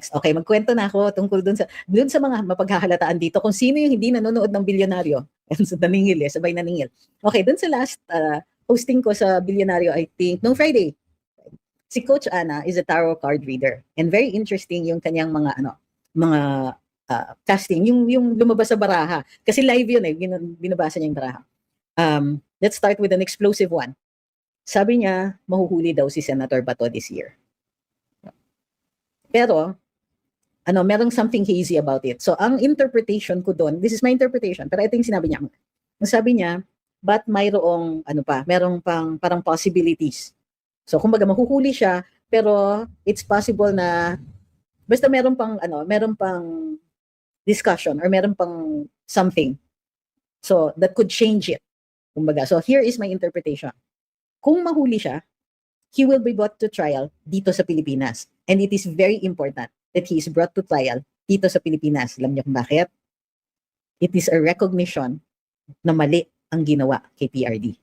Okay, magkwento na ako tungkol dun sa mga mapaghahalataan dito kung sino yung hindi nanonood ng Bilyonaryo. Yan sa naningil sabay naningil. Okay, dun sa last posting ko sa Bilyonaryo, I think, nung Friday, si Coach Ana is a tarot card reader. And very interesting yung kanyang mga casting, yung lumabas sa baraha. Kasi live yun binabasa niya yung baraha. Let's start with an explosive one. Sabi niya, mahuhuli daw si Senator Bato this year. Pero, merong something hazy about it. So, ang interpretation ko doon, this is my interpretation, pero ito yung sinabi niya. Ang sabi niya, but mayroong, merong parang possibilities. So, kumbaga, mahuhuli siya, pero it's possible na, basta meron pang discussion or meron pang something. So, that could change it. Kumbaga, so here is my interpretation. Kung mahuli siya, he will be brought to trial dito sa Pilipinas. And it is very important that he is brought to trial dito sa Pilipinas. Alam niyo kung bakit? It is a recognition na mali ang ginawa kay PRD.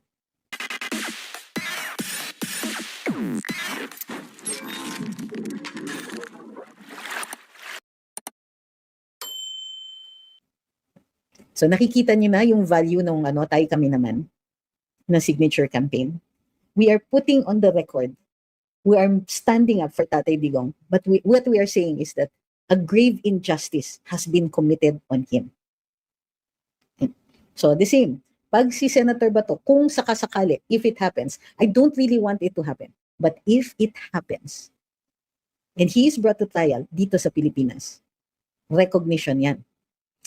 So nakikita niyo na yung value ng tayo kami naman na signature campaign. We are putting on the record, we are standing up for Tatay Digong, but what we are saying is that a grave injustice has been committed on him. So the same, pag si Senator Bato, kung sakasakali, if it happens, I don't really want it to happen, but if it happens, and he is brought to trial dito sa Pilipinas, recognition yan.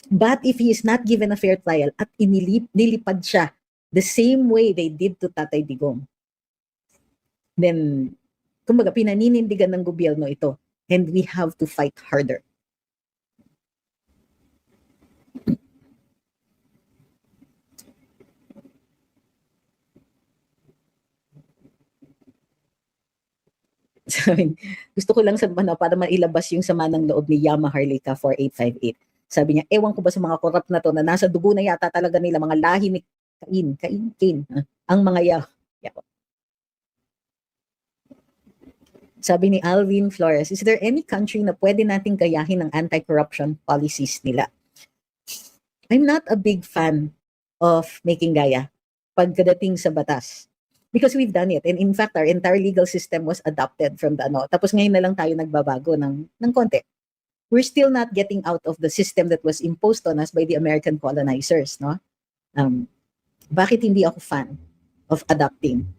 But if he is not given a fair trial at nilipad siya the same way they did to Tatay Digong, then, kumbaga, pinaninindigan ng gobyerno ito. And we have to fight harder. Gusto ko lang para mailabas yung sama ng loob ni Yama Harlika 4858. Sabi niya, ewan ko ba sa mga korap na to na nasa dugo na yata talaga nila mga lahi ni Cain, ang mga Sabi ni Alvin Flores, is there any country na pwede nating gayahin ng anti-corruption policies nila? I'm not a big fan of making gaya pagkadating sa batas. Because we've done it. And in fact, our entire legal system was adopted from the Tapos ngayon na lang tayo nagbabago ng konti. We're still not getting out of the system that was imposed on us by the American colonizers, no? Bakit hindi ako fan of adopting?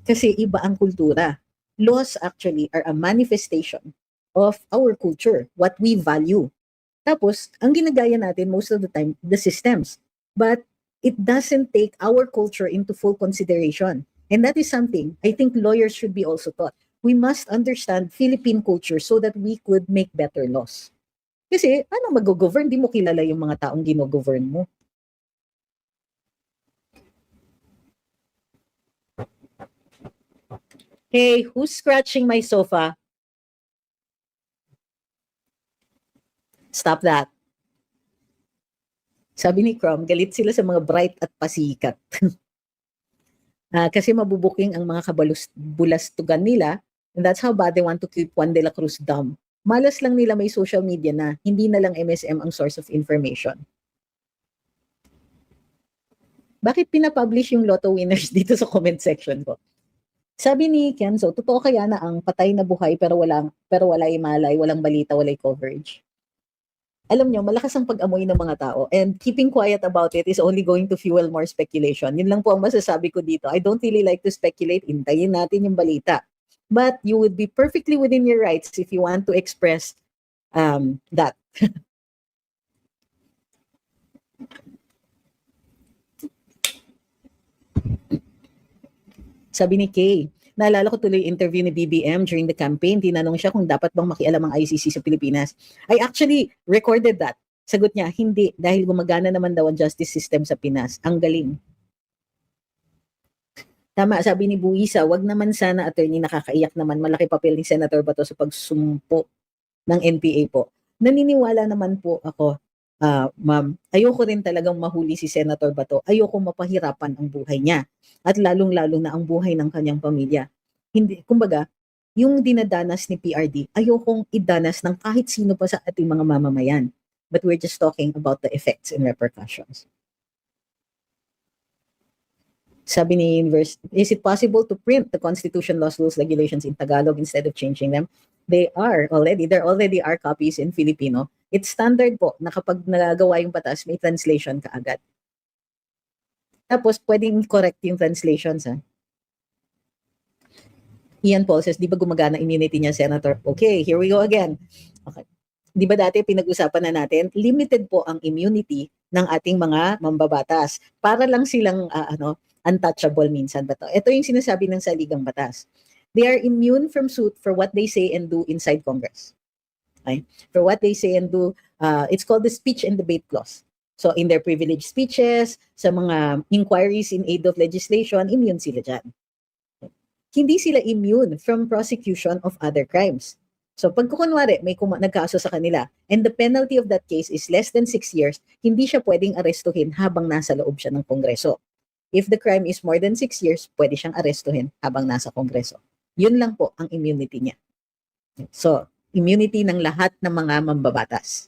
Kasi iba ang kultura. Laws actually are a manifestation of our culture, what we value. Tapos, ang ginagaya natin most of the time, the systems. But it doesn't take our culture into full consideration. And that is something I think lawyers should be also taught. We must understand Philippine culture so that we could make better laws. Kasi, ano mag-govern? Di mo kilala yung mga taong gino-govern mo. Hey, who's scratching my sofa? Stop that. Sabi ni Crom, galit sila sa mga bright at pasikat. Kasi mabubuking ang mga kabulastugan nila, and that's how bad they want to keep Juan de la Cruz dumb. Malas lang nila may social media na, hindi na lang MSM ang source of information. Bakit pinapublish yung lotto winners dito sa comment section ko? Sabi ni Kenzo, totoo kaya na ang patay na buhay pero walay malay, walang balita, walay coverage? Alam nyo, malakas ang pag-amoy ng mga tao, and keeping quiet about it is only going to fuel more speculation. Yun lang po ang masasabi ko dito. I don't really like to speculate. Hintayin natin yung balita. But you would be perfectly within your rights if you want to express that. Sabi ni Kay, naalala ko tuloy yung interview ni BBM during the campaign. Tinanong siya kung dapat bang makialam ang ICC sa Pilipinas. I actually recorded that. Sagot niya, hindi, dahil gumagana naman daw ang justice system sa Pinas. Ang galing. Tama, sabi ni Buisa, wag naman sana attorney, nakakaiyak naman. Malaki papel ni Senator Bato sa pagsumpo ng NPA po. Naniniwala naman po ako, ma'am, ayoko rin talagang mahuli si Senator Bato. Ayoko mapahirapan ang buhay niya. At lalong-lalo na ang buhay ng kanyang pamilya. Hindi, kumbaga, yung dinadanas ni PRD, ayokong idanas ng kahit sino pa sa ating mga mamamayan. But we're just talking about the effects and repercussions. Sabi ni Universe, is it possible to print the Constitution, laws, rules, regulations in Tagalog instead of changing them? They are already. There already are copies in Filipino. It's standard po na kapag nagagawa yung batas, may translation ka agad. Tapos, pwedeng correct yung translations. Ian Paul says, di ba gumagana immunity niya, Senator? Okay, here we go again. Okay. Di ba dati pinag-usapan na natin, limited po ang immunity ng ating mga mambabatas. Para lang silang untouchable minsan ba to? Ito yung sinasabi ng saligang batas. They are immune from suit for what they say and do inside Congress. Okay? For what they say and do, it's called the speech and debate clause. So in their privileged speeches, sa mga inquiries in aid of legislation, immune sila dyan. Hindi sila immune from prosecution of other crimes. So pag kunwari may nagkaso sa kanila and the penalty of that case is less than 6 years, hindi siya pwedeng arestuhin habang nasa loob siya ng Kongreso. If the crime is more than 6 years, pwede siyang arestuhin habang nasa Kongreso. Yun lang po ang immunity niya. So, immunity ng lahat ng mga mambabatas.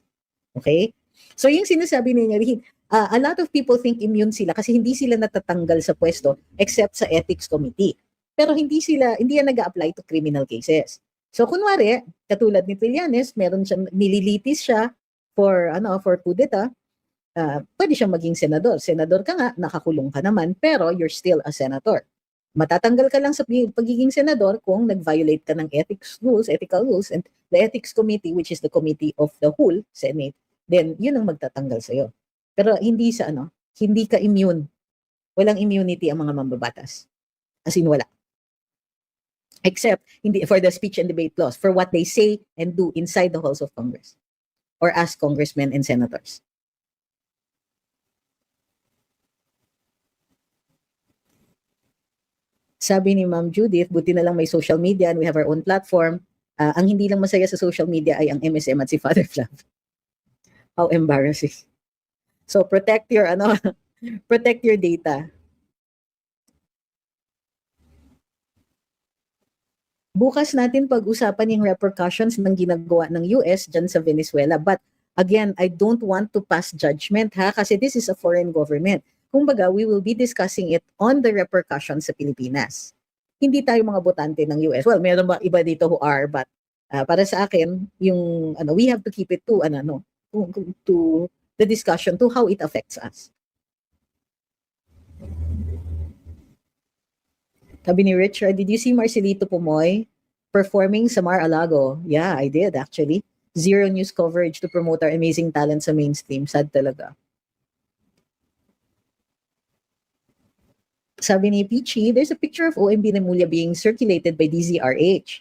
Okay? So, yung sinasabi niya, a lot of people think immune sila kasi hindi sila natatanggal sa pwesto except sa ethics committee. Pero hindi yan nag-a-apply to criminal cases. So, kunwari, katulad ni Trillanes, meron siyang nililitis siya for coup d'etat, pwede siyang maging senador. Senador ka nga, nakakulong ka naman, pero you're still a senator. Matatanggal ka lang sa pagiging senador kung nag-violate ka ng ethical rules, and the ethics committee, which is the committee of the whole Senate, then yun ang magtatanggal sa'yo. Pero hindi hindi ka immune. Walang immunity ang mga mambabatas. As in, wala. Except for the speech and debate clause, for what they say and do inside the halls of Congress or as congressmen and senators. Sabi ni Ma'am Judith, buti na lang may social media and we have our own platform. Ang hindi lang masaya sa social media ay ang MSM at si Father Flav. How embarrassing. So protect your protect your data. Bukas natin pag-usapan yung repercussions ng ginagawa ng US dyan sa Venezuela. But again, I don't want to pass judgment kasi this is a foreign government. Kumbaga, we will be discussing it on the repercussions sa Pilipinas. Hindi tayo mga botante ng US. Well, meron ba iba dito who are, but para sa akin, yung we have to keep it to to the discussion to how it affects us. Sabi ni Richard, did you see Marcelito Pumoy performing sa Mar-a-Lago? Yeah, I did actually. Zero news coverage to promote our amazing talent sa mainstream. Sad talaga. Sabi ni Peachy, there's a picture of OMB Remulla being circulated by DZRH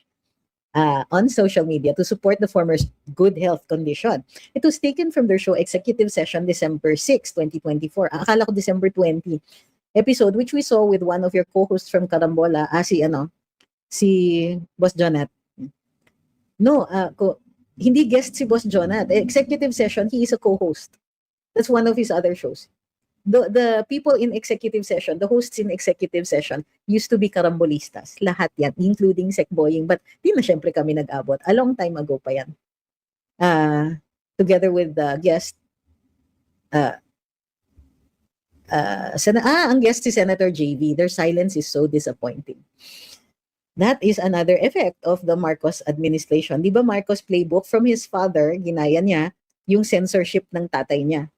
on social media to support the former's good health condition. It was taken from their show Executive Session December 6, 2024. Akala ko December 20 episode, which we saw with one of your co-hosts from Carambola, si Boss Jonat. No, hindi guest si Boss Jonat. Executive Session, he is a co-host. That's one of his other shows. The people in executive session, the hosts in executive session, used to be karambolistas. Lahat yan, including Sec Boying. But di na syempre kami nag-abot. A long time ago pa yan. Together with the guest, ang guest si Senator JV. Their silence is so disappointing. That is another effect of the Marcos administration. Di ba Marcos playbook from his father, ginaya niya yung censorship ng tatay niya.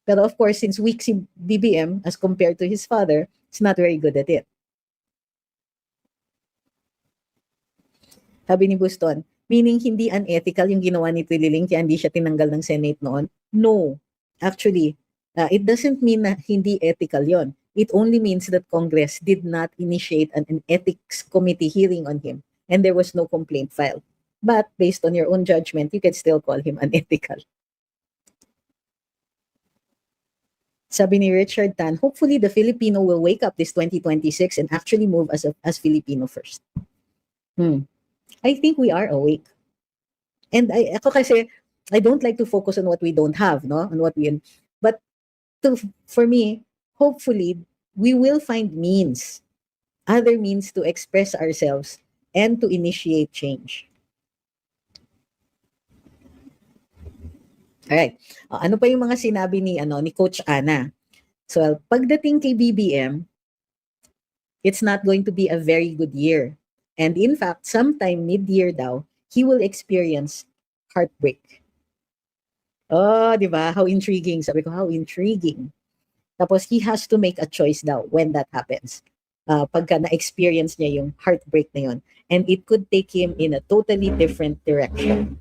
Pero of course, since weak si BBM as compared to his father, he's not very good at it. Sabi ni Buston, meaning hindi unethical yung ginawa ni Trililing kaya hindi siya tinanggal ng Senate noon? No. Actually, it doesn't mean na hindi ethical yon. It only means that Congress did not initiate an ethics committee hearing on him and there was no complaint filed. But based on your own judgment, you can still call him unethical. Sabi ni Richard Tan, hopefully the Filipino will wake up this 2026 and actually move as Filipino first. I think we are awake. And ako kasi, I don't like to focus on what we don't have, no? On what we, but for me, hopefully, we will find means, other means to express ourselves and to initiate change. Alright. Ano pa yung mga sinabi ni Coach Ana? So, pagdating kay BBM, it's not going to be a very good year. And in fact, sometime mid-year daw, he will experience heartbreak. Oh, di ba? How intriguing. Sabi ko, how intriguing. Tapos he has to make a choice daw when that happens. Pagka na-experience niya yung heartbreak na yun. And it could take him in a totally different direction.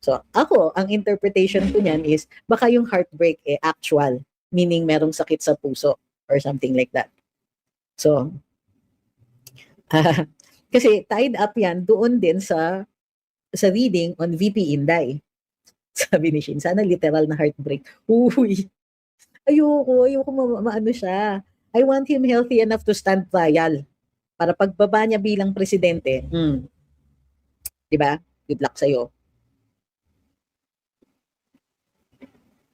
So ako, ang interpretation ko niyan is baka yung heartbreak actual, meaning merong sakit sa puso or something like that. So, kasi tied up yan doon din sa reading on VP Inday. Sabi ni Shin, sana literal na heartbreak. Uy, ayoko maano siya. I want him healthy enough to stand trial. Para pagbaba niya bilang presidente, diba? Good luck sa'yo.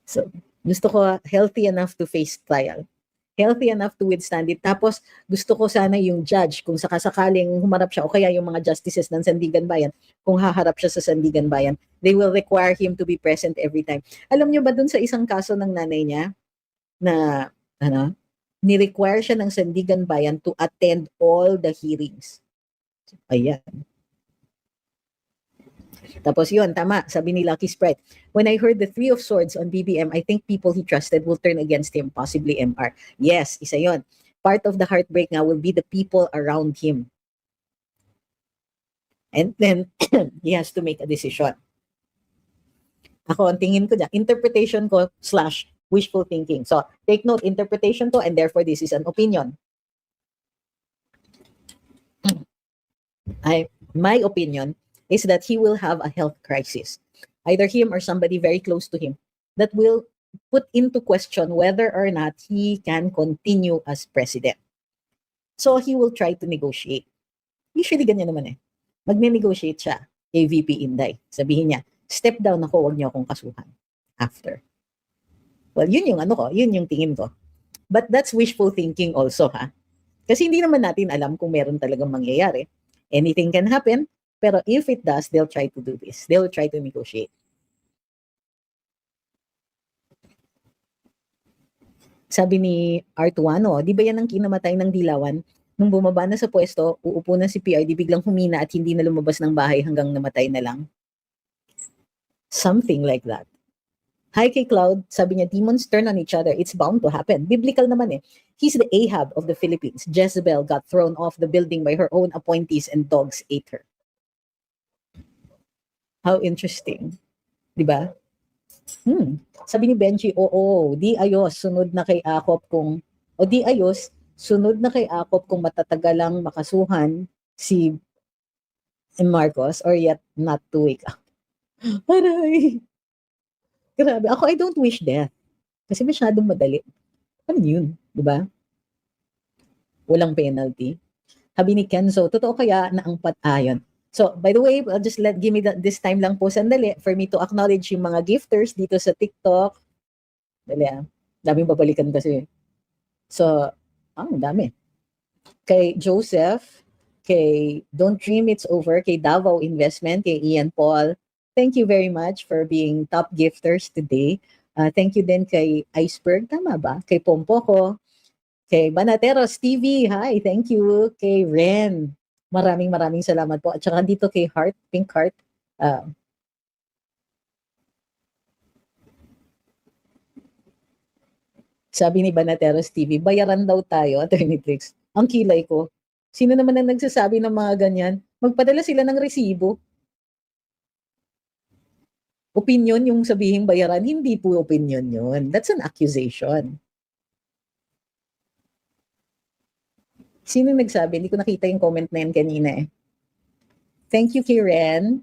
So, gusto ko healthy enough to face trial. Healthy enough to withstand it. Tapos, gusto ko sana yung judge, kung sakasakaling humarap siya, o kaya yung mga justices ng Sandigan Bayan, kung haharap siya sa Sandigan Bayan, they will require him to be present every time. Alam niyo ba dun sa isang kaso ng nanay niya, na, ni-require siya ng Sandigan Bayan to attend all the hearings. Ayan. Tapos yun, tama, sabi ni Lucky Sprite, when I heard the Three of Swords on BBM, I think people he trusted will turn against him, possibly MR. Yes, isa yun. Part of the heartbreak nga will be the people around him. And then, he has to make a decision. Ako, ang tingin ko dyan, interpretation ko / wishful thinking. So, take note, interpretation to, and therefore this is an opinion. My opinion is that he will have a health crisis. Either him or somebody very close to him that will put into question whether or not he can continue as president. So he will try to negotiate. Usually ganyan naman eh. Magne-negotiate siya kay VP Inday. Sabihin niya, step down ako, huwag niyo akong kasuhan. After. Well, yun yung yun yung tingin ko. But that's wishful thinking also, ha? Kasi hindi naman natin alam kung meron talagang mangyayari. Anything can happen. Pero if it does, they'll try to do this. They'll try to negotiate. Sabi ni Artuano, di ba yan ang kinamatay ng Dilawan? Nung bumaba na sa pwesto, uupo na si PRD, biglang humina at hindi na lumabas ng bahay hanggang namatay na lang. Something like that. Hi kay Cloud, sabi niya, demons turn on each other. It's bound to happen. Biblical naman eh. He's the Ahab of the Philippines. Jezebel got thrown off the building by her own appointees and dogs ate her. How interesting. Diba? Sabi ni Benji, oo, di ayos, sunod na kay Akop kung, di ayos, sunod na kay Akop kung matatagalang makasuhan si Marcos or yet not to wake up. Aray! Grabe. Ako, I don't wish death. Kasi masyadong madali. Ano yun? Diba? Walang penalty. Sabi ni Kenzo, totoo kaya na ang patayon? So, by the way, just give me this time lang po sandali for me to acknowledge yung mga gifters dito sa TikTok. Dali daming babalikan kasi. So, dami. Kay Joseph, kay Don't Dream It's Over, kay Davao Investment, kay Ian Paul. Thank you very much for being top gifters today. Thank you din kay Iceberg, tama ba? Kay Pompoco, kay Banateros TV, hi, thank you. Kay Ren, maraming salamat po. At saka dito kay Heart, Pink Heart. Sabi ni Banateros TV, bayaran daw tayo, Attorney Trix. Ang kilay ko. Sino naman ang nagsasabi ng mga ganyan? Magpadala sila ng resibo. Opinion yung sabihing bayaran, hindi po opinion yun. That's an accusation. Sino nagsabi? Hindi ko nakita yung comment na yan kanina eh. Thank you, Karen.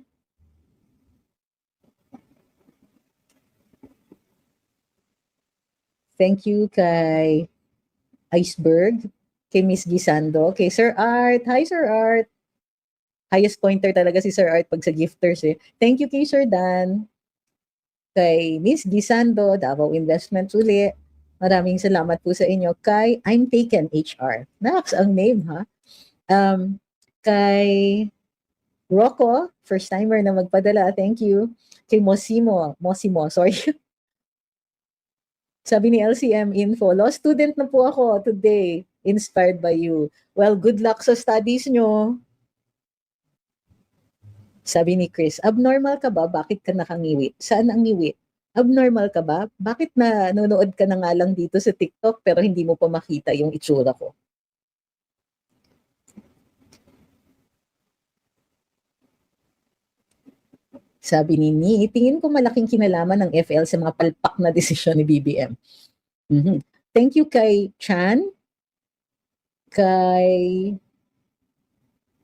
Thank you kay Iceberg, kay Miss Gisando, kay Sir Art. Hi, Sir Art. Highest pointer talaga si Sir Art pag sa gifters eh. Thank you kay Sir Dan. Kay Miss Gisando, Davao Investments uli. Maraming salamat po sa inyo. Kay I'm Taken HR. Nax ang name ha. Kay Rocco, first timer na magpadala. Thank you. Kay Mosimo, sorry. Sabi ni LCM Info, law student na po ako today, inspired by you. Well, good luck sa studies nyo. Sabi ni Chris, abnormal ka ba? Bakit ka nakangiwi? Saan ang ngiwi? Abnormal ka ba? Bakit na nanonood ka na nga lang dito sa TikTok pero hindi mo pa makita yung itsura ko? Sabi ni Ni, tingin ko malaking kinalaman ng FL sa mga palpak na desisyon ni BBM. Thank you kay Chan, kay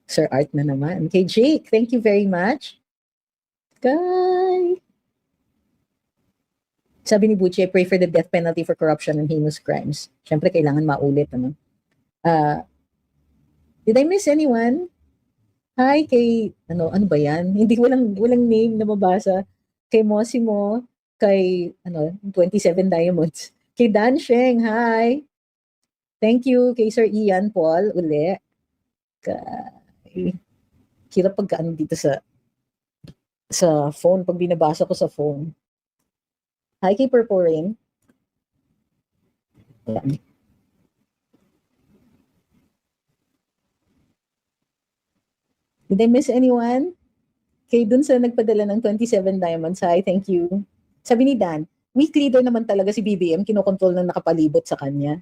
Sir Art na naman, kay Jake, thank you very much. Kay... Sabi ni Buche, pray for the death penalty for corruption and heinous crimes. Siyempre, kailangan maulit. Ano? Did I miss anyone? Hi kay, ano ba yan? Hindi, walang name na mabasa. Kay Mosimo, kay, 27 Diamonds. Kay Dan Sheng, hi. Thank you kay Sir Ian Paul, uli. Hirap pagka dito sa phone, pag binabasa ko sa phone. Hi kay Purple Rain. Ayan. Did I miss anyone? Kay dun sa nagpadala ng 27 Diamonds, hi, thank you. Sabi ni Dan, weak leader naman talaga si BBM, kinokontrol ng nakapalibot sa kanya.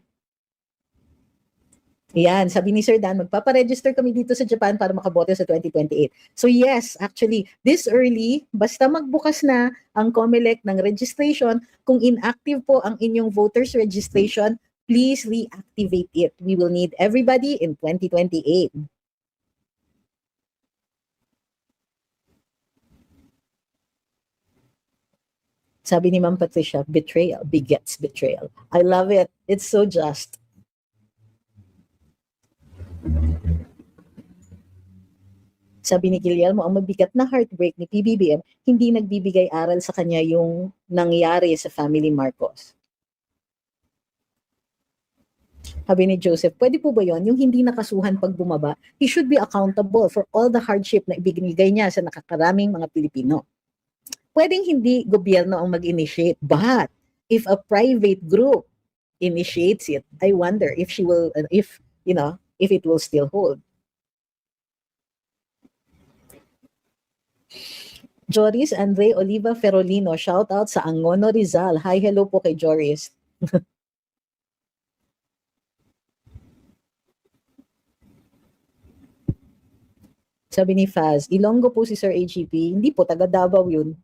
Yan, sabi ni Sir Dan, magpaparegister kami dito sa Japan para makabote sa 2028. So yes, actually, this early, basta magbukas na ang COMELEC ng registration, kung inactive po ang inyong voters registration, please reactivate it. We will need everybody in 2028. Sabi ni Ma'am Patricia, betrayal begets betrayal. I love it. It's so just. Sabi ni Guillermo, ang mabigat na heartbreak ni PBBM, hindi nagbibigay aral sa kanya yung nangyari sa family Marcos. Sabi ni Joseph, pwede po ba yon? Yung hindi nakasuhan pag bumaba, he should be accountable for all the hardship na ibinigay niya sa nakakaraming mga Pilipino. Pwedeng hindi gobyerno ang mag-initiate, but if a private group initiates it, I wonder if she will, if it will still hold. Joris Andre Oliva Ferolino, shout out sa Angono Rizal. Hi, hello po kay Joris. Sabi ni Faz, Ilonggo po si Sir AGP. Hindi po, taga Davao yun.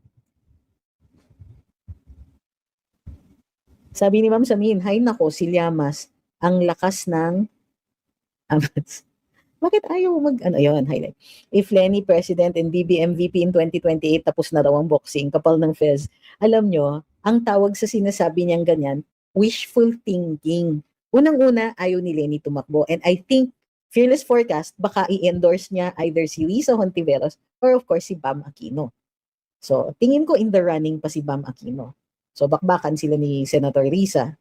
Sabi ni Ma'am Samin, hay nako, si Llamas, ang lakas ng... Bakit ayaw yun, highlight. If Lenny President and BBM VP in 2028, tapos na raw ang boxing, kapal ng Fez. Alam nyo, ang tawag sa sinasabi niyang ganyan, wishful thinking. Unang-una, ayaw ni Lenny tumakbo. And I think, Fearless Forecast, baka i-endorse niya either si Risa Hontiveros or of course si Bam Aquino. So, tingin ko in the running pa si Bam Aquino. So, bakbakan sila ni Senator Risa.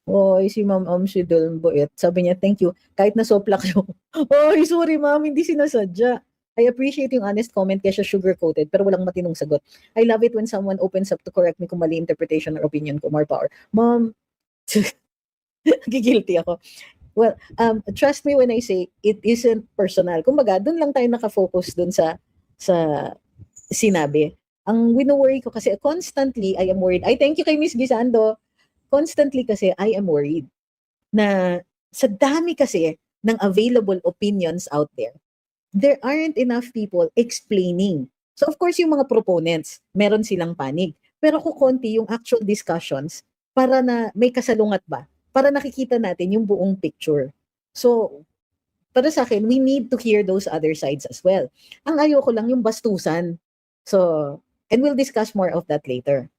Oy, si Ma'am Amshi Delboet, sabi niya, thank you. Kahit nasoplak yung, oy, sorry ma'am, hindi sinasadya. I appreciate yung honest comment kaya sugar-coated pero walang matinong sagot. I love it when someone opens up to correct me kung mali interpretation or opinion ko, more power. Ma'am, gigilty ako. Well, trust me when I say it isn't personal. Kumbaga, dun lang tayo nakafocus dun sa sinabi. Ang wino-worry ko kasi constantly I am worried. Ay, thank you kay Miss Gisando. Constantly kasi I am worried na sa dami kasi ng available opinions out there aren't enough people explaining. So of course, yung mga proponents, meron silang panig. Pero kukonti yung actual discussions para na may kasalungat ba? Para nakikita natin yung buong picture. So, para sa akin, we need to hear those other sides as well. Ang ayoko lang yung bastusan. So, and we'll discuss more of that later.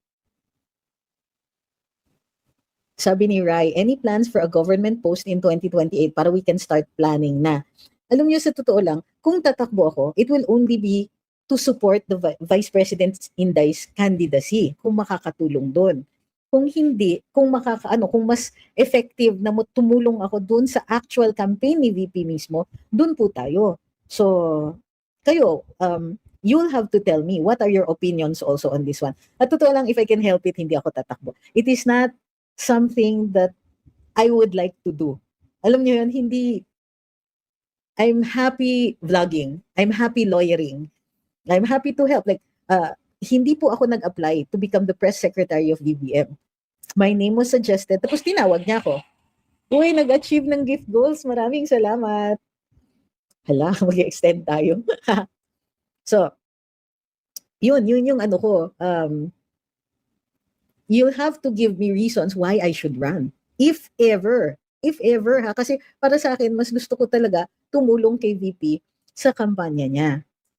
Sabi ni Rai, any plans for a government post in 2028 para we can start planning na? Alam niyo, sa totoo lang, kung tatakbo ako, it will only be to support the Vice President Inday's candidacy kung makakatulong doon. Kung hindi, kung kung mas effective na tumulong ako dun sa actual campaign ni VP mismo, dun po tayo. So, kayo, you'll have to tell me what are your opinions also on this one. At totoo lang, if I can help it, hindi ako tatakbo. It is not something that I would like to do. Alam niyo yun, hindi, I'm happy vlogging. I'm happy lawyering. I'm happy to help. Like, hindi po ako nag-apply to become the press secretary of BBM. My name was suggested, tapos tinawag niya ako. Uy, nag-achieve ng gift goals. Maraming salamat. Hala, mag-extend tayo. So, yun yung ano ko. You'll have to give me reasons why I should run. If ever ha. Kasi para sa akin, mas gusto ko talaga tumulong kay VP sa kampanya niya.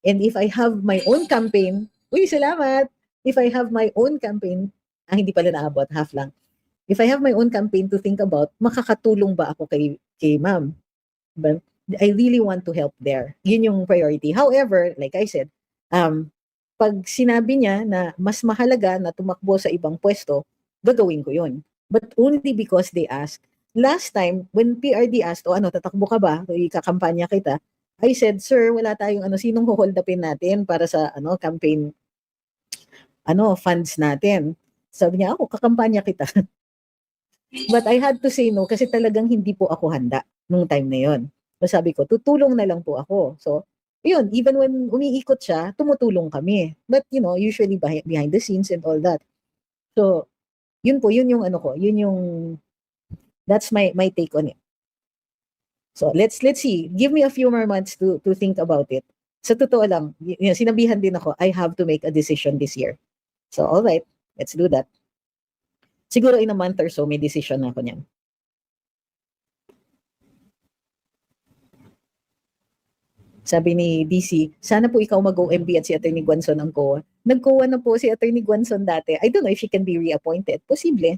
And if I have my own campaign, uy, salamat! If I have my own campaign, hindi pala naabot, half lang. If I have my own campaign to think about, makakatulong ba ako kay ma'am? But I really want to help there. Yun yung priority. However, like I said, pag sinabi niya na mas mahalaga na tumakbo sa ibang pwesto, gagawin ko yun. But only because they asked. Last time, when PRD asked, tatakbo ka ba? Ikakampanya kita. I said, sir, wala tayong sinong hold upin natin para sa campaign funds natin. Sabi niya, ako, kakampanya kita. But I had to say no kasi talagang hindi po ako handa nung time na yon. So sabi ko, tutulong na lang po ako. So, yun, even when umiikot siya, tumutulong kami. But, usually behind the scenes and all that. So, yun po, yun yung that's my take on it. So, let's see. Give me a few more months to think about it. Sa totoo lang, sinabihan din ako, I have to make a decision this year. So, all right, let's do that. Siguro in a month or so, may decision na ako niyan. Sabi ni DC, sana po ikaw mag-OMB at si Atty. Guanzon ang COA. Nag-COA na po si Atty. Guanzon dati. I don't know if she can be reappointed. Posible.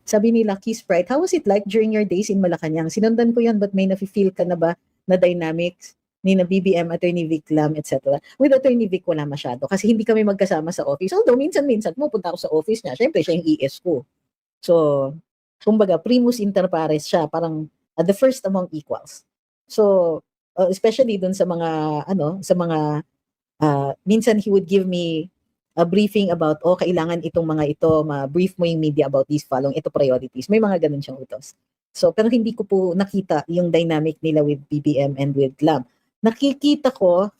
Sabi ni Lucky Sprite, how was it like during your days in Malacanang? Sinundan ko yan, but may nafe-feel ka na ba na dynamics ni na BBM, Atty. Vic Lam, etc. With Atty. Vic, wala masyado. Kasi hindi kami magkasama sa office. Although, minsan-minsan, pupunta ako sa office niya. Siyempre, siya yung ES ko. So, kumbaga, primus inter pares siya. Parang the first among equals. So, especially dun sa mga, minsan he would give me a briefing about, kailangan itong mga ito, ma-brief mo yung media about these following, ito priorities. May mga ganun siyang utos. So, pero hindi ko po nakita yung dynamic nila with BBM and with Lam. Nakikita ko,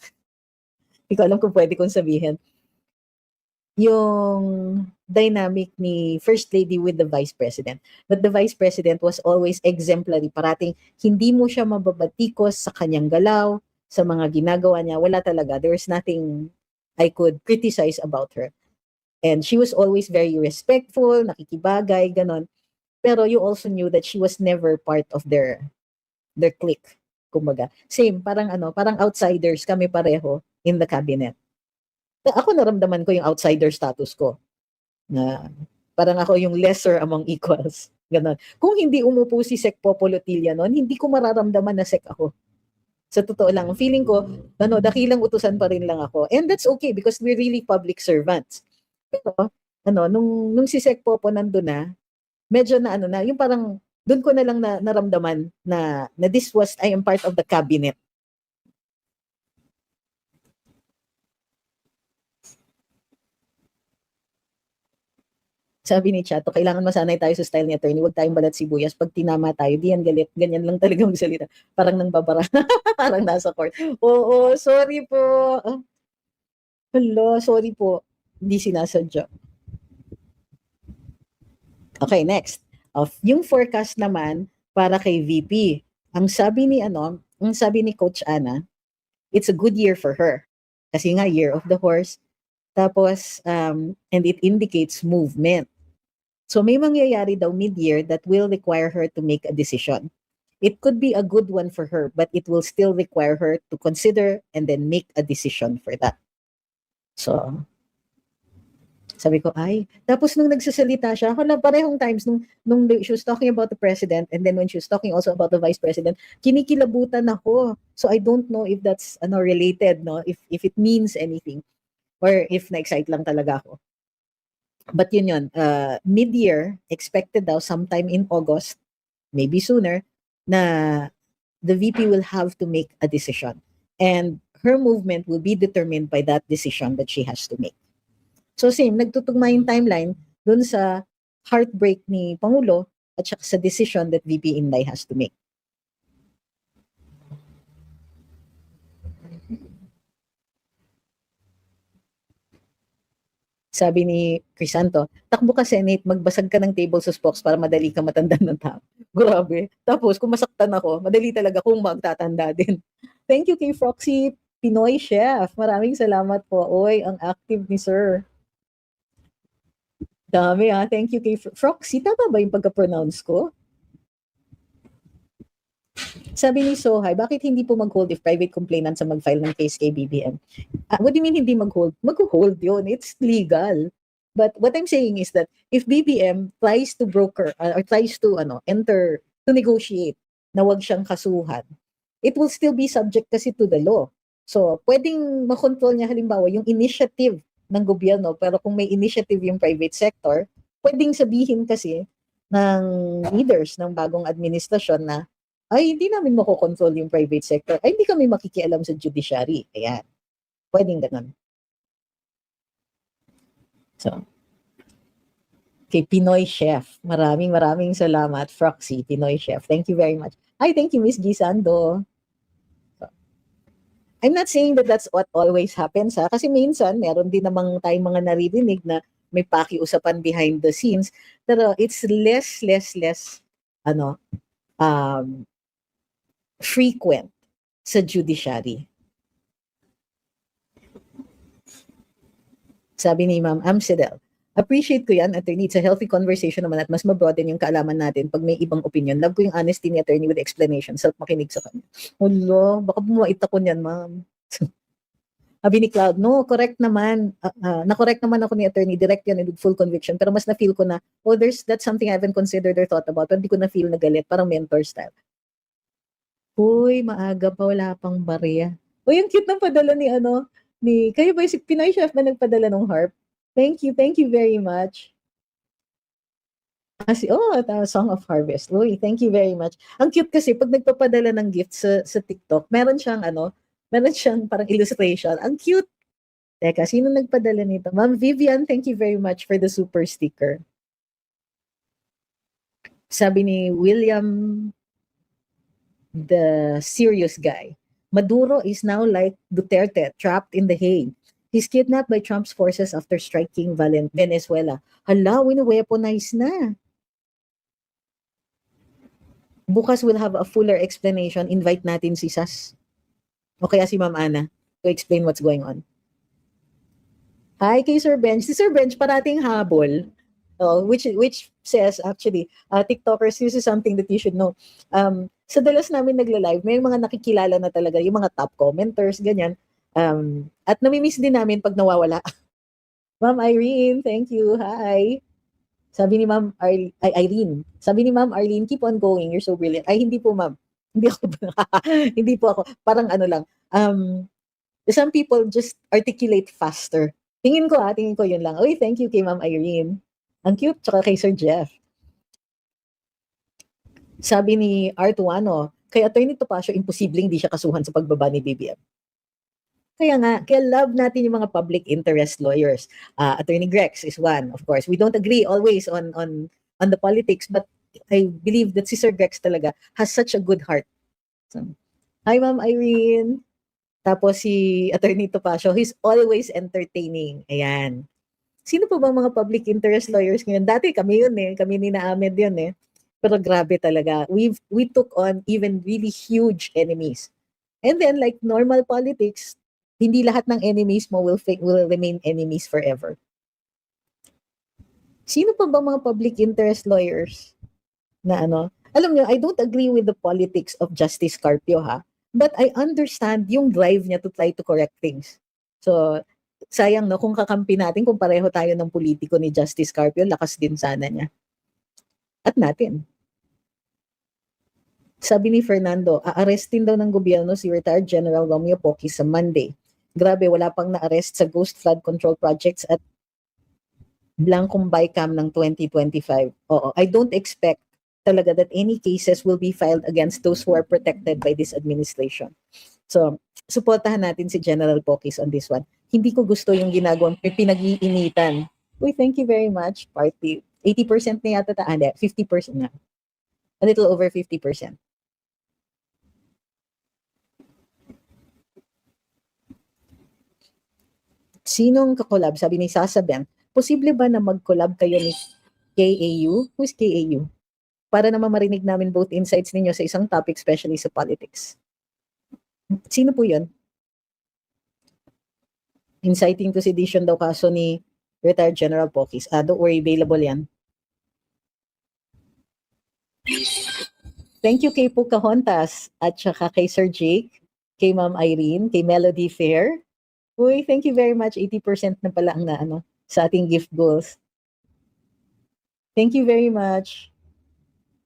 hindi ko alam kung pwede kong sabihin, yung dynamic ni First Lady with the Vice President. But the Vice President was always exemplary. Parating hindi mo siya mababatikos sa kanyang galaw, sa mga ginagawa niya. Wala talaga. There's nothing I could criticize about her. And she was always very respectful, nakikibagay, ganon. Pero you also knew that she was never part of their clique. Kumbaga. Same, parang outsiders kami pareho in the cabinet. Ako naramdaman ko yung outsider status ko. Na parang ako yung lesser among equals. Ganon. Kung hindi umupo si Sec Popo Lotilla noon, hindi ko mararamdaman na Sec ako. Sa totoo lang, feeling ko, dakilang utusan pa rin lang ako. And that's okay because we're really public servants. Pero, nung si Sec Popo nandun na, medyo na yung parang, doon ko na lang naramdaman na I am part of the cabinet. Sabi ni Chato, kailangan masanay tayo sa style ni attorney, huwag tayong balat sibuyas. Pag tinama tayo, di yan galit. Ganyan lang talaga magsalita. Parang nang babara. Parang nasa court. Oo, sorry po. Hello, sorry po. Hindi sinasadya. Okay, next. Yung forecast naman para kay VP. Ang sabi ni Coach Ana, it's a good year for her. Kasi nga, year of the horse. Tapos, and it indicates movement. So may mangyayari daw mid-year that will require her to make a decision. It could be a good one for her, but it will still require her to consider and then make a decision for that. So, sabi ko, tapos nung nagsasalita siya, parehong times, nung she was talking about the president, and then when she was talking also about the vice president, kinikilabutan ako. So I don't know if that's related, no? If it means anything, or if na-excite lang talaga ako. But yun, mid-year, expected daw sometime in August, maybe sooner, na the VP will have to make a decision. And her movement will be determined by that decision that she has to make. So same, nagtutugma yung timeline dun sa heartbreak ni Pangulo at saka sa decision that VP Inday has to make. Sabi ni Crisanto, takbo ka Senate, magbasag ka ng table sa spokes para madali ka matanda ng tao. Grabe. Tapos kung masaktan ako, madali talaga kung magtatanda din. Thank you kay Froxy Pinoy Chef. Maraming salamat po. Oy, ang active ni Sir. Dami Thank you kay Froxy. Tama ba yung pagka-pronounce ko? Sabi ni Sohay, bakit hindi po mag-hold if private complainant sa mag-file ng case kay BBM? What do you mean hindi mag-hold? Mag-hold yun. It's legal. But what I'm saying is that if BBM tries to broker or tries to enter to negotiate na wag siyang kasuhan, it will still be subject kasi to the law. So, pwedeng makontrol niya halimbawa yung initiative ng gobyerno, pero kung may initiative yung private sector, pwedeng sabihin kasi ng leaders ng bagong administrasyon na ay hindi namin makokontrol yung private sector, ay hindi kami makikialam sa judiciary. Ayan. Pwedeng ganun. So, kay Pinoy Chef. Maraming salamat, Froxy, Pinoy Chef. Thank you very much. Ay, thank you, Miss Gisando. So, I'm not saying that that's what always happens, kasi minsan, meron din namang tayong mga naririnig na may pakiusapan behind the scenes, pero it's less, frequent sa judiciary. Sabi ni Ma'am Amsidel, appreciate ko yan, attorney. It's a healthy conversation naman at mas mabroaden yung kaalaman natin pag may ibang opinion. Love ko yung honesty ni attorney with explanation. Self-makinig sa kanya. Hulo, baka bumait ako niyan, ma'am. Sabi ni Cloud, no, correct naman. Na-correct naman ako ni attorney. Direct yan and with full conviction. Pero mas na-feel ko na, that's something I haven't considered or thought about. Pero di ko na-feel na galit. Parang mentor style. Uy, maaga pa, wala pang barya. Uy, ang cute ng padala ni kayo ba si Pinoy Chef na nagpadala ng harp? Thank you very much. Song of Harvest. Uy, thank you very much. Ang cute kasi pag nagpapadala ng gift sa TikTok, meron siyang parang illustration. Ang cute. Teka, sino nagpadala nito? Ma'am Vivian, thank you very much for the super sticker. Sabi ni William, the serious guy, Maduro is now like Duterte, trapped in The Hague. He's kidnapped by Trump's forces after striking Venezuela. Hala, wini-weaponize na. Bukas we'll have a fuller explanation. Invite natin si Sas. O kaya si Ma'am Ana to explain what's going on. Hi kay Sir Bench. Si Sir Bench parating habol. Which says actually, TikTokers, this is something that you should know. Sa dalas namin nagla-live, may mga nakikilala na talaga, yung mga top commenters, ganyan. At namimiss din namin pag nawawala. Ma'am Irene, thank you. Hi. Sabi ni Ma'am Irene. Sabi ni Ma'am Arlene, keep on going. You're so brilliant. Ay, hindi po, Ma'am. Hindi po ako. Parang lang. Some people just articulate faster. Tingin ko yun lang. Uy, thank you kay Ma'am Irene. Ang cute, tsaka kay Sir Jeff. Sabi ni Artuano, kay Attorney Topacio, imposibleng di siya kasuhan sa pagbaba ni BBM. Kaya love natin yung mga public interest lawyers. Attorney Grex is one, of course. We don't agree always on the politics, but I believe that si Sir Grex talaga has such a good heart. So, hi, Ma'am Irene. Tapos si Attorney Topacio, he's always entertaining. Ayan. Sino pa ba mga public interest lawyers ngayon? Dati kami yun kami ni na Ahmed yun Pero grabe talaga. We took on even really huge enemies. And then like normal politics, hindi lahat ng enemies mo will remain enemies forever. Sino pa ba mga public interest lawyers na Alam niyo, I don't agree with the politics of Justice Carpio but I understand yung drive niya to try to correct things. So, sayang kung kakampi natin, kung pareho tayo ng politiko ni Justice Carpio, lakas din sana niya. At natin. Sabi ni Fernando, aarestin daw ng gobyerno si retired General Romeo Pocky sa Monday. Grabe, wala pang na-arrest sa ghost flood control projects at blankong BICAM ng 2025. Oo, I don't expect talaga that any cases will be filed against those who are protected by this administration. So, suportahan natin si General Pokis on this one. Hindi ko gusto yung ginagawang pinag-iinitan. Uy, thank you very much, party. 80% na yata 50% na. A little over 50%. Sinong kakolab? Sabi ni Sasa Ben, posible ba na mag-collab kayo ni KAU? Who's KAU? Para naman marinig namin both insights ninyo sa isang topic, especially sa politics. Sino po yun? Inciting to sedition daw kaso ni retired General Pokis. Don't worry, available yan. Thank you kay Pocahontas at saka kay Sir Jake, kay Ma'am Irene, kay Melody Fair. Uy, thank you very much. 80% na pala ang naano sa ating gift goals. Thank you very much.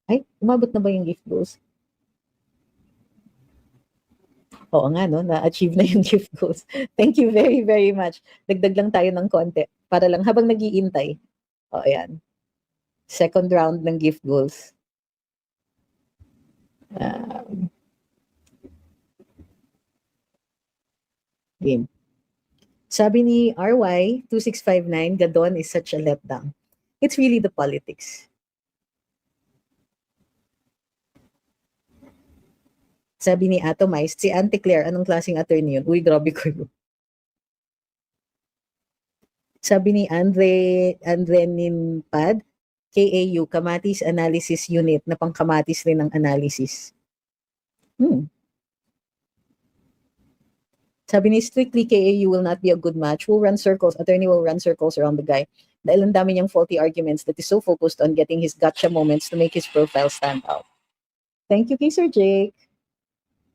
Ay, umabot na ba yung gift goals? Oo nga, no? Na-achieve na yung gift goals. Thank you very, very much. Dagdag lang tayo ng konti para lang habang nag-iintay. O, ayan. Second round ng gift goals. Game. Sabi ni RY2659, Gadon is such a letdown. It's really the politics. Sabi ni Atomize, si Auntie Claire, anong klaseng attorney yun? Uy, grabe ko yun. Sabi ni Andre Ninpad, KAU, Kamatis Analysis Unit, na pangkamatis rin ang analysis. Sabi ni Strictly, KAU will not be a good match. Attorney will run circles around the guy. Dahil ang dami niyang faulty arguments that is so focused on getting his gotcha moments to make his profile stand out. Thank you kay Sir Jake.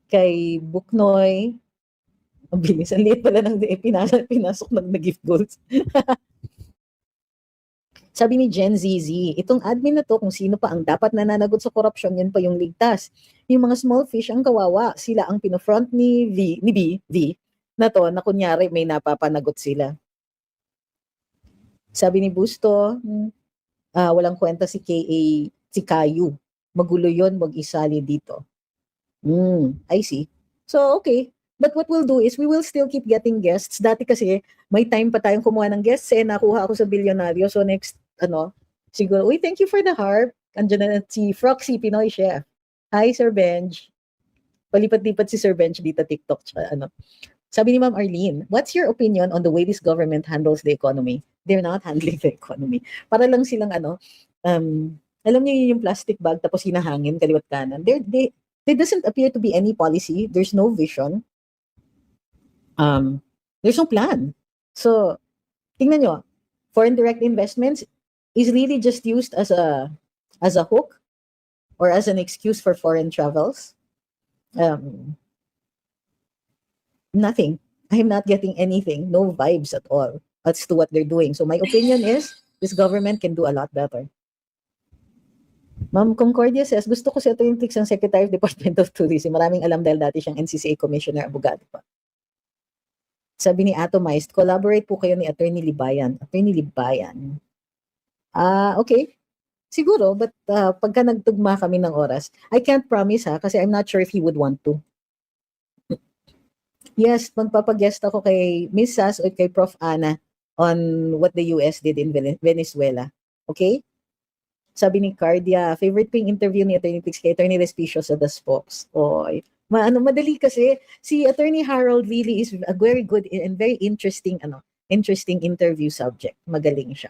Kay Buknoy. Ang bilis. Ang liit pala ng pinasok ng gift goals. Sabi ni Gen ZZ, itong admin na to, kung sino pa ang dapat nananagot sa korupsyon, yan pa yung ligtas. Yung mga small fish ang kawawa. Sila ang pinofront ni V na to, na kunyari may napapanagot sila. Sabi ni Busto, walang kwenta si Kayu. Magulo yun, wag isali dito. I see. So, okay. But what we'll do is we will still keep getting guests. Dati kasi may time pa tayong kumuha ng guests nakuha ako sa Bilyonaryo. So next, siguro, uy, thank you for the harp. Andiyan na si Froxy, Pinoy Chef. Hi, Sir Benj. Palipat-lipat si Sir Benj dito, TikTok. Sabi ni Ma'am Arlene, what's your opinion on the way this government handles the economy? They're not handling the economy. Para lang silang alam niyo yung plastic bag tapos hinahangin kaliwat kanan. There doesn't appear to be any policy. There's no vision. There's no plan. So, tingnan nyo, foreign direct investments is really just used as a hook or as an excuse for foreign travels. Nothing. I'm not getting anything. No vibes at all as to what they're doing. So my opinion is this government can do a lot better. Ma'am Concordia says, gusto ko si Atty. Tix ang Secretary of Department of Tourism. Maraming alam dahil dati siyang NCCA Commissioner, abogado pa. Sabi ni Atomized, collaborate po kayo ni Atty. Libayan. Atty. Libayan. Okay. Siguro, but pagka nagtugma kami ng oras, I can't promise kasi I'm not sure if he would want to. Yes, magpapag-guest ako kay Ms. Sas o kay Prof. Ana on what the US did in Venezuela. Okay? Sabi ni Cardia, favorite ko yung interview ni Atty. Tix kay Atty. Respicio sa The Spokes. Oy. Madali kasi si Atty. Harold really is a very good and very interesting interview subject. Magaling siya.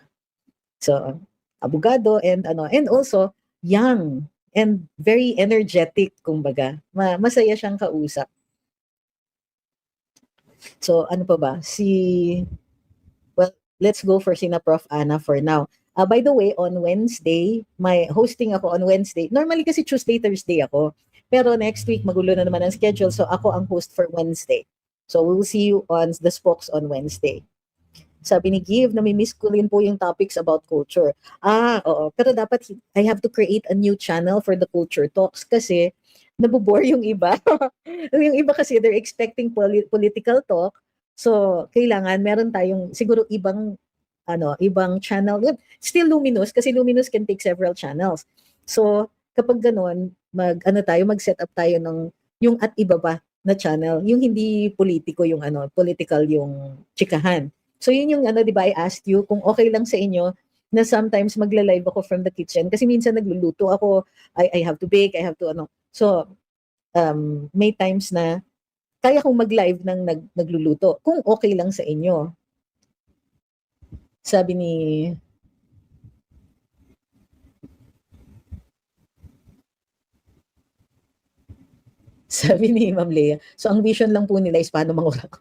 So, abogado and also young and very energetic, kumbaga. Masaya siyang kausap. So, ano pa ba? Let's go for sina Prof. Ana for now. By the way, on Wednesday, my hosting ako on Wednesday. Normally kasi Tuesday, Thursday ako. Pero next week, magulo na naman ang schedule. So, ako ang host for Wednesday. So, we'll see you on The Spokes on Wednesday. Sabi ni Give, namimiss ko rin po yung topics about culture. Oo. Pero dapat, I have to create a new channel for the culture talks kasi nabobore yung iba. Yung iba kasi they're expecting political talk. So, kailangan meron tayong siguro ibang ibang channel. Still Luminous, kasi Luminous can take several channels. So, kapag ganon, mag-set up tayo ng yung at iba pa na channel, yung hindi politiko, yung political yung chikahan. So, yun yung di ba, I asked you kung okay lang sa inyo na sometimes magla-live ako from the kitchen kasi minsan nagluluto ako, I have to bake, I have to So, may times na kaya kong mag-live ng nagluluto kung okay lang sa inyo. Sabi ni Ma'am Lea, so ang vision lang po nila is paano mangurak.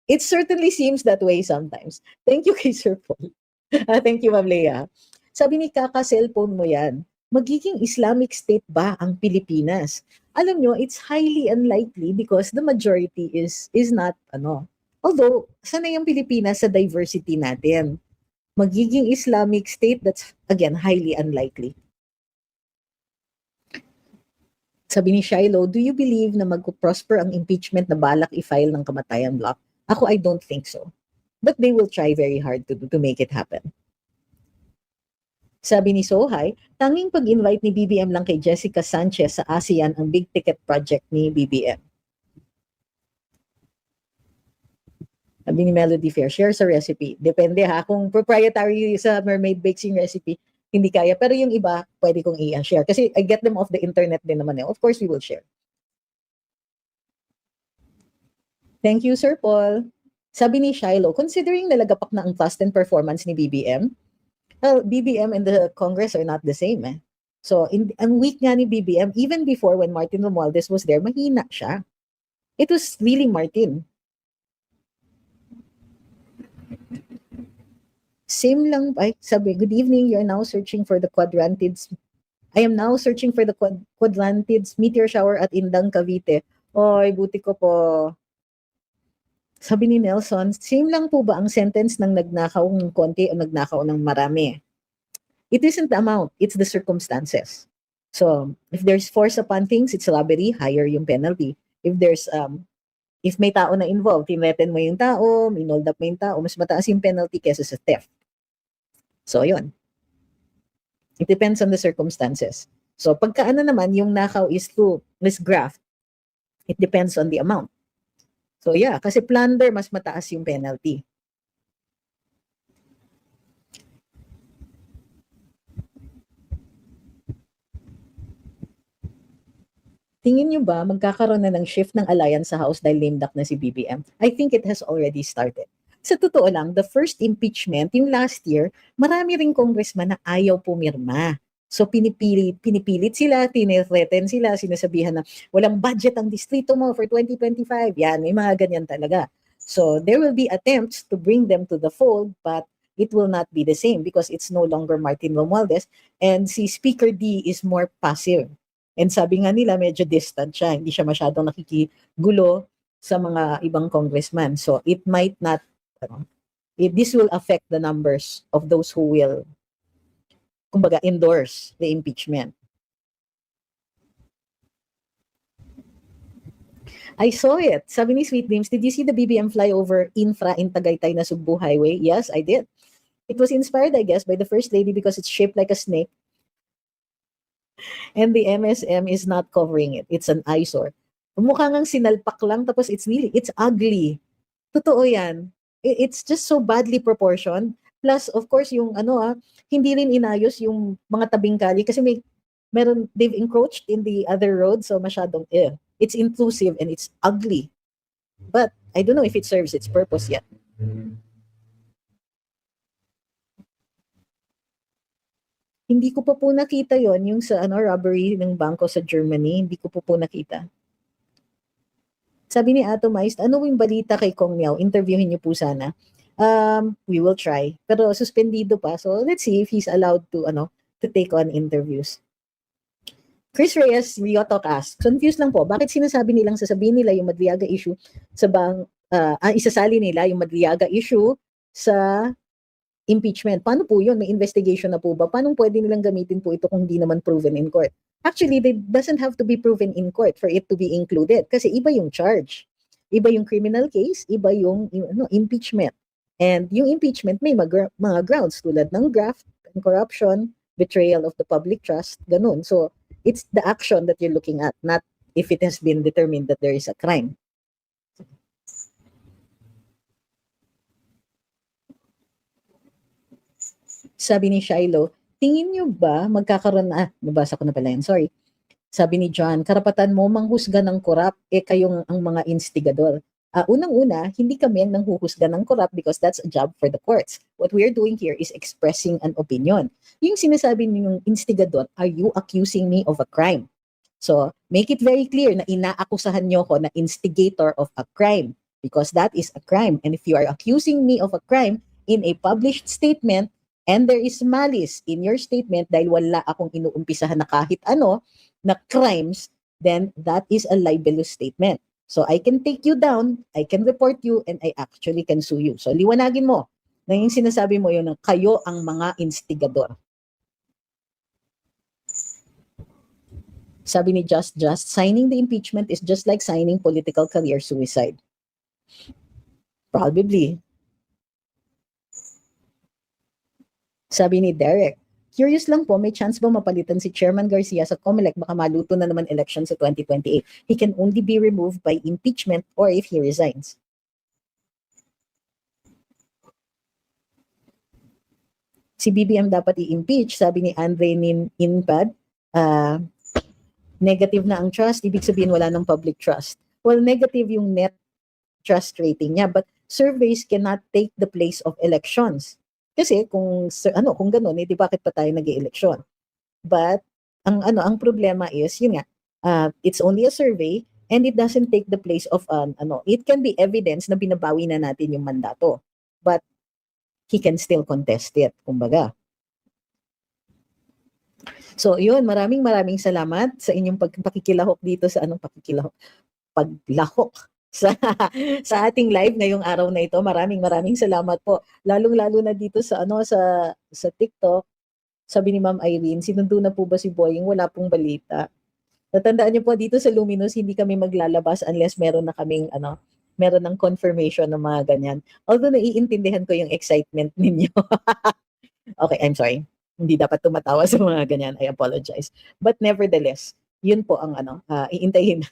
It certainly seems that way sometimes. Thank you kay Sir Paul. Thank you, Ma'am Lea. Sabi ni kaka-cellphone mo yan, magiging Islamic State ba ang Pilipinas? Alam nyo, it's highly unlikely because the majority is not, although, sanay ang Pilipinas sa diversity natin. Magiging Islamic State, that's, again, highly unlikely. Sabi ni Shiloh, do you believe na mag-prosper ang impeachment na balak i-file ng kamatayan block? Ako, I don't think so. But they will try very hard to make it happen. Sabi ni Sohay, tanging pag-invite ni BBM lang kay Jessica Sanchez sa ASEAN ang big ticket project ni BBM. Sabi ni Melody Fair, share sa recipe. Depende ha, kung proprietary sa Mermaid Bakes yung recipe, hindi kaya. Pero yung iba, pwede kong i-share. Kasi I get them off the internet din naman. Of course, we will share. Thank you, Sir Paul. Sabi ni Shiloh, considering nalagapak na ang trust and performance ni BBM, well, BBM and the Congress are not the same. So, ang weak nga ni BBM, even before when Martin Romualdez was there, mahina siya. It was really Martin. Same lang, sabi, good evening, you're now searching for the quadrantids. I am now searching for the quadrantids meteor shower at Indang, Cavite. Oy, buti ko po. Sabi ni Nelson, same lang po ba ang sentence ng nagnakaw ng konti o nagnakaw ng marami? It isn't the amount, it's the circumstances. So, if there's force upon things, it's robbery, higher yung penalty. If there's, if may tao na involved, tinreten mo yung tao, minold up mo yung tao, mas mataas yung penalty kesa sa theft. So, yun. It depends on the circumstances. So, pagkaano naman, yung nakaw is through this graft, it depends on the amount. So yeah, kasi plunder, mas mataas yung penalty. Tingin nyo ba magkakaroon na ng shift ng alliance sa House dahil lame duck na si BBM? I think it has already started. Sa totoo lang, the first impeachment, yung last year, marami ring congressman na ayaw pumirma. So pinipilit sila, tinethreaten sila, sinasabihan na walang budget ang distrito mo for 2025. Yan, may mga ganyan talaga. So there will be attempts to bring them to the fold, but it will not be the same because it's no longer Martin Romualdez and si Speaker D is more passive. And sabi nga nila, medyo distant siya. Hindi siya masyadong nakikigulo sa mga ibang congressman. So it might not, this will affect the numbers of those who will kumbaga, endorse the impeachment. I saw it. Sabi ni Sweet Dreams, did you see the BBM flyover infra in Tagaytay na Sugbu Highway? Yes, I did. It was inspired, I guess, by the First Lady because it's shaped like a snake. And the MSM is not covering it. It's an eyesore. Mukha ngang sinalpak lang, tapos it's ugly. Totoo yan. It's just so badly proportioned. Plus, of course, yung hindi rin inayos yung mga tabing kalye kasi they've encroached in the other road, so masyadong, it's intrusive and it's ugly. But I don't know if it serves its purpose yet. Hindi ko pa po nakita yon yung sa robbery ng bangko sa Germany. Hindi ko po nakita. Sabi ni Atomized, ano yung balita kay Kong Miao? Interviewin niyo po sana. We will try. Pero suspendido pa. So let's see if he's allowed to take on interviews. Chris Reyes, Riotalk asks, confused lang po, bakit sinasabi nilang sasabihin nila yung Madriaga issue sa isasali nila yung Madriaga issue sa impeachment? Paano po yun? May investigation na po ba? Paano pwede nilang gamitin po ito kung hindi naman proven in court? Actually, it doesn't have to be proven in court for it to be included kasi iba yung charge. Iba yung criminal case, iba yung impeachment. And yung impeachment may mga grounds tulad ng graft and corruption, betrayal of the public trust, ganun. So it's the action that you're looking at, not if it has been determined that there is a crime. Sabi ni Shiloh, tingin niyo ba magkakaroon nabasa ko na pala yan, sorry. Sabi ni John, karapatan mo manghusga ng korap, kayong ang mga instigador. Unang-una, hindi kami ang nanghuhusga ng korap because that's a job for the courts. What we are doing here is expressing an opinion. Yung sinasabi niyong instigador, are you accusing me of a crime? So, make it very clear na inaakusahan niyo ko na instigator of a crime because that is a crime. And if you are accusing me of a crime in a published statement and there is malice in your statement dahil wala akong inuumpisahan na kahit ano na crimes, then that is a libelous statement. So I can take you down, I can report you, and I actually can sue you. So liwanagin mo na yung sinasabi mo yun na kayo ang mga instigador. Sabi ni Just, signing the impeachment is just like signing political career suicide. Probably. Sabi ni Derek, curious lang po, may chance ba mapalitan si Chairman Garcia sa COMELEC? Baka maluto na naman election sa 2028. He can only be removed by impeachment or if he resigns. Si BBM dapat i-impeach, sabi ni Andre Inpad. Negative na ang trust, ibig sabihin wala ng public trust. Well, negative yung net trust rating niya, but surveys cannot take the place of elections. Kasi kung gano'n, di bakit pa tayo nag-i-eleksyon? But ang problema is yun nga, it's only a survey and it doesn't take the place of it can be evidence na binabawi na natin yung mandato. But he can still contest it, kumbaga. So yun, maraming salamat sa inyong pakikilahok dito sa paglahok sa ating live ngayong araw na ito. Maraming salamat po. Lalong-lalo na dito sa sa TikTok. Sabi ni Ma'am Irene, sinundo na po ba si Boying? Wala pong balita. Natandaan niyo po dito sa Luminous, hindi kami maglalabas unless meron ng confirmation ng mga ganyan. Although naiintindihan ko yung excitement ninyo. Okay, I'm sorry. Hindi dapat tumatawa sa mga ganyan. I apologize. But nevertheless, yun po ang iintayin.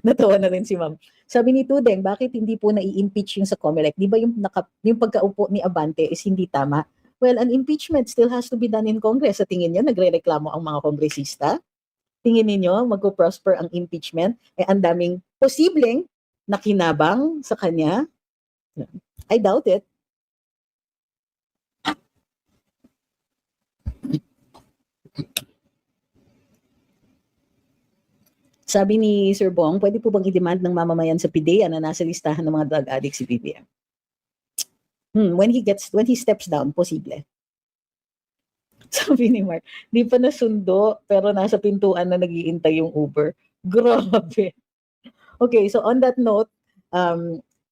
Natawa na rin si Ma'am. Sabi ni Tudeng, bakit hindi po nai-impeach yung sa COMELEC? Di ba yung pagkaupo ni Abante is hindi tama? Well, an impeachment still has to be done in Congress. Sa tingin niyo, nagre-reklamo ang mga kongresista? Tingin niyo, mag-prosper ang impeachment? Ang daming posibleng nakinabang sa kanya? I doubt it. Sabi ni Sir Bong, pwede po bang i-demand ng mamamayan sa PIDEA na nasa listahan ng mga drug addicts si BBM? When he steps down, posible. Sabi ni Mark, di pa nasundo pero nasa pintuan na nag-iintay yung Uber. Grabe. Okay, so on that note,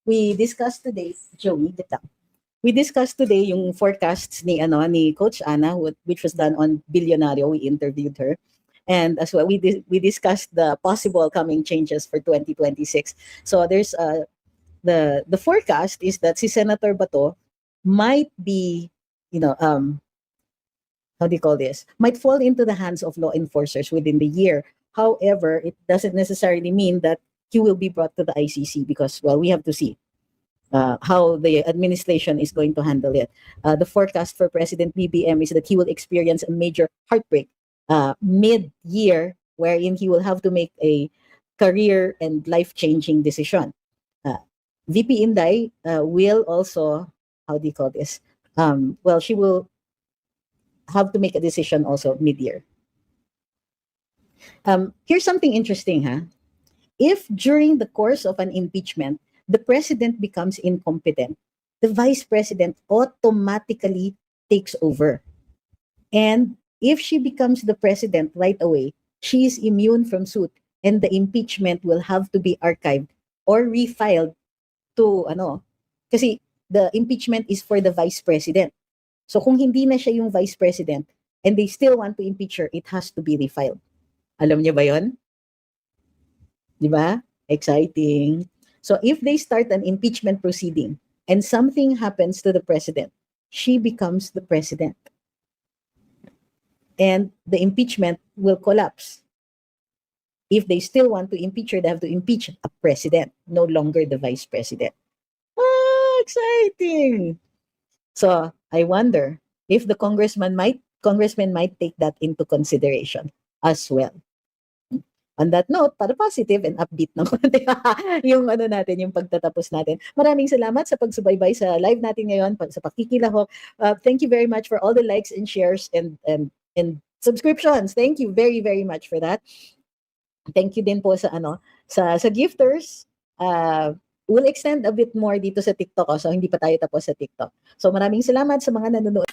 we discussed today, Joey, we discussed today yung forecasts ni Coach Ana, which was done on Billionario. We interviewed her. And as well, we discussed the possible coming changes for 2026. So there's the forecast is that si Senator Bato might be, how do you call this? Might fall into the hands of law enforcers within the year. However, it doesn't necessarily mean that he will be brought to the ICC because, well, we have to see how the administration is going to handle it. The forecast for President BBM is that he will experience a major heartbreak mid-year, wherein he will have to make a career and life-changing decision. VP Inday will also, how do you call this? Well, she will have to make a decision also mid-year. Here's something interesting, If during the course of an impeachment, the president becomes incompetent, the vice president automatically takes over. And if she becomes the president right away, she is immune from suit and the impeachment will have to be archived or refiled to kasi the impeachment is for the vice president. So kung hindi na siya yung vice president and they still want to impeach her, it has to be refiled. Alam niyo ba yon? Di ba? Exciting. So if they start an impeachment proceeding and something happens to the president, she becomes the president. And the impeachment will collapse. If they still want to impeach her, they have to impeach a president, no longer the vice president. Ah, exciting. So I wonder if the congressmen might take that into consideration as well. On that note, para positive and upbeat ng konti, yung ano natin, yung pagtatapos natin. Maraming salamat sa pagsubaybay sa live natin ngayon, sa pakikilahok. Thank you very much for all the likes and shares and subscriptions. Thank you very, very much for that. Thank you din po sa sa gifters. We'll extend a bit more dito sa TikTok, so hindi pa tayo tapos sa TikTok. So maraming salamat sa mga nanonood.